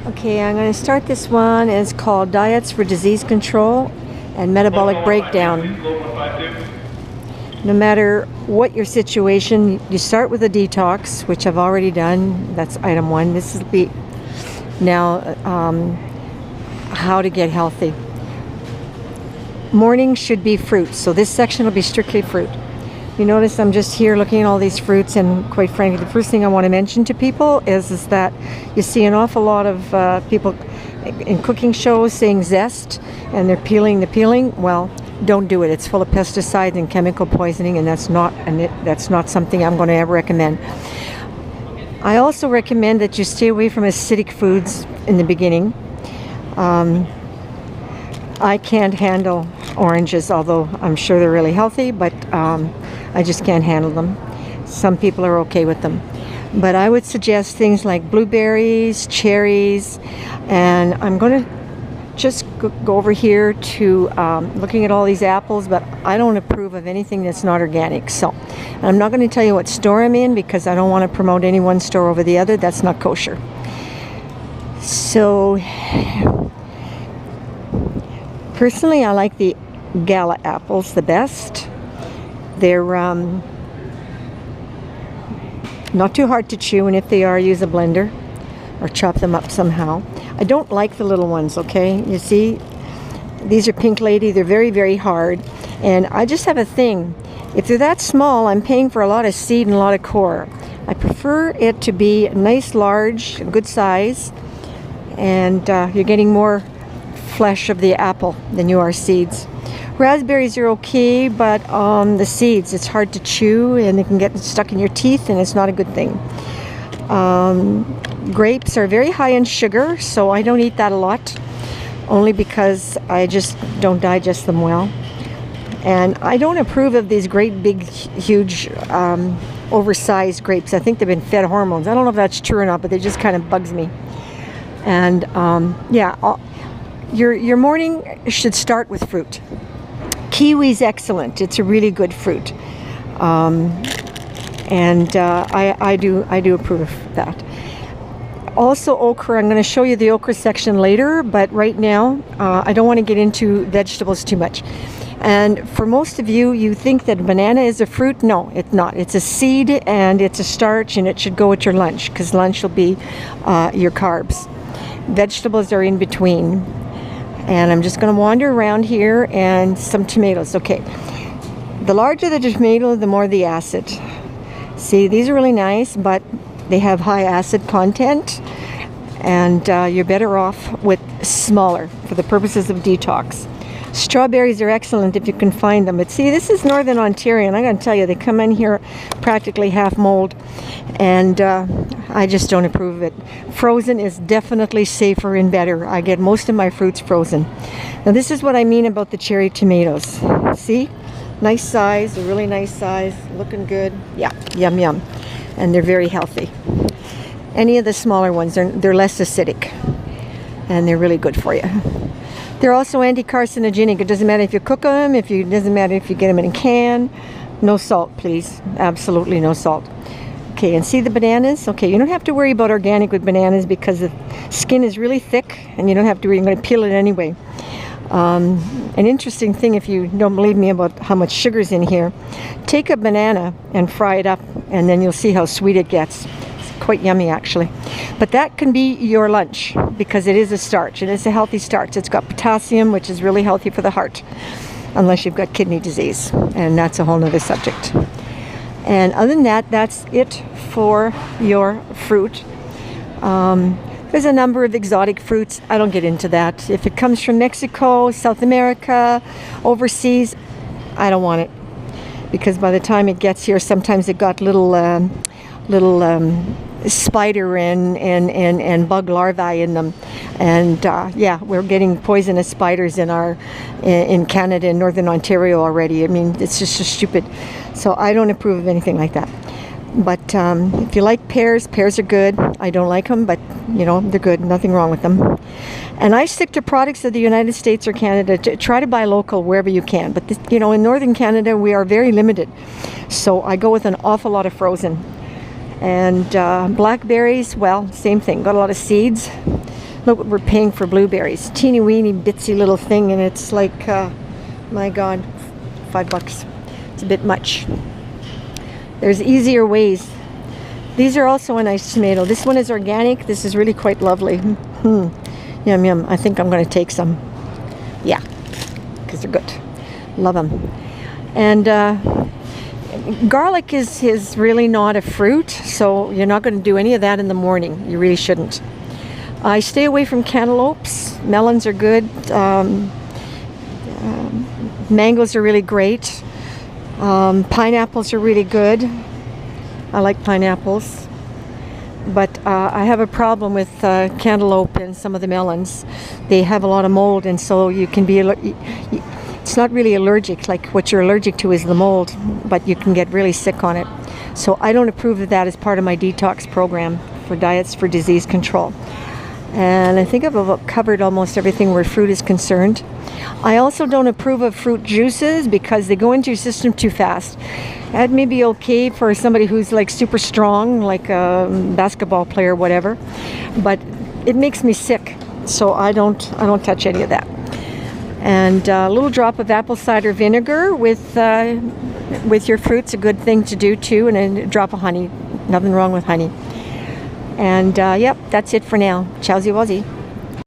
Okay, I'm going to start this one. It's called Diets for Disease Control and Metabolic Breakdown. No matter what your situation, you start with a detox, which I've already done. That's item 1. This will be now how to get healthy. Morning should be fruit, so this section will be strictly fruit. You notice I'm just here looking at all these fruits, and quite frankly, the first thing I want to mention to people is that you see an awful lot of people in cooking shows saying zest, and they're peeling the peeling. Well, don't do it. It's full of pesticides and chemical poisoning, and that's not something I'm going to ever recommend. I also recommend that you stay away from acidic foods in the beginning. I can't handle oranges, although I'm sure they're really healthy, but I just can't handle them. Some people are okay with them. But I would suggest things like blueberries, cherries, and I'm going to just go over here to looking at all these apples, but I don't approve of anything that's not organic. So I'm not going to tell you what store I'm in because I don't want to promote any one store over the other. That's not kosher. So personally, I like the Gala apples the best. They're not too hard to chew, and if they are, use a blender or chop them up somehow. I don't like the little ones, okay? You see, these are Pink Lady. They're very, very hard, and I just have a thing. If they're that small, I'm paying for a lot of seed and a lot of core. I prefer it to be nice, large, good size, and you're getting more flesh of the apple than you are seeds. Raspberries are okay, but the seeds, it's hard to chew and they can get stuck in your teeth, and it's not a good thing. Grapes are very high in sugar, so I don't eat that a lot, only because I just don't digest them well. And I don't approve of these great big huge oversized grapes. I think they've been fed hormones. I don't know if that's true or not, but they just kind of bugs me. And your morning should start with fruit. Kiwi's excellent. It's a really good fruit, and I do approve of that. Also, okra. I'm going to show you the okra section later, but right now I don't want to get into vegetables too much. And for most of you, you think that banana is a fruit. No, it's not. It's a seed and it's a starch, and it should go with your lunch because lunch will be your carbs. Vegetables are in between. And I'm just going to wander around here, and some tomatoes. Okay, the larger the tomato, the more the acid. See, these are really nice, but they have high acid content, and you're better off with smaller for the purposes of detox. Strawberries are excellent if you can find them. But see, this is Northern Ontario, and I'm going to tell you, they come in here practically half mold, and I just don't approve of it. Frozen is definitely safer and better. I get most of my fruits frozen. Now, this is what I mean about the cherry tomatoes. See? Nice size, a really nice size, looking good. Yeah, yum, yum. And they're very healthy. Any of the smaller ones, they're less acidic, and they're really good for you. They're also anti-carcinogenic. It doesn't matter if you cook them, it doesn't matter if you get them in a can. No salt, please. Absolutely no salt. Okay, and see the bananas? Okay, you don't have to worry about organic with bananas because the skin is really thick, and you don't have to worry. You're going to peel it anyway. An interesting thing, if you don't believe me about how much sugar's in here, take a banana and fry it up, and then you'll see how sweet it gets. Quite yummy, actually. But that can be your lunch because it is a starch, and it's a healthy starch. It's got potassium, which is really healthy for the heart, unless you've got kidney disease, and that's a whole nother subject. And other than that, that's it for your fruit. There's a number of exotic fruits. I don't get into that. If it comes from Mexico, South America, overseas, I don't want it, because by the time it gets here, sometimes it got little spider and bug larvae in them, and yeah, we're getting poisonous spiders in Canada and Northern Ontario already. I mean, it's just so stupid. So I don't approve of anything like that. But if you like pears are good. I don't like them, but you know, they're good. Nothing wrong with them. And I stick to products of the United States or Canada. Try to buy local wherever you can. But this, you know, in Northern Canada, we are very limited. So I go with an awful lot of frozen. And blackberries, well, same thing. Got a lot of seeds. Look what we're paying for blueberries. Teeny weeny bitsy little thing, and it's like, my God, $5. It's a bit much. There's easier ways. These are also a nice tomato. This one is organic. This is really quite lovely. Yum, yum. I think I'm going to take some. Yeah, because they're good. Love them. And garlic is really not a fruit, so you're not going to do any of that in the morning. You really shouldn't. I stay away from cantaloupes. Melons are good. Mangoes are really great. Pineapples are really good. I like pineapples. But I have a problem with cantaloupe and some of the melons. They have a lot of mold, and so you can be... It's not really allergic. Like what you're allergic to is the mold, but you can get really sick on it. So I don't approve of that as part of my detox program for Diets for Disease Control. And I think I've about covered almost everything where fruit is concerned. I also don't approve of fruit juices because they go into your system too fast. That may be okay for somebody who's like super strong, like a basketball player or whatever, but it makes me sick, so I don't touch any of that. And a little drop of apple cider vinegar with your fruit's a good thing to do too, and a drop of honey. Nothing wrong with honey. And yep, that's it for now. Chowsy Wazzy.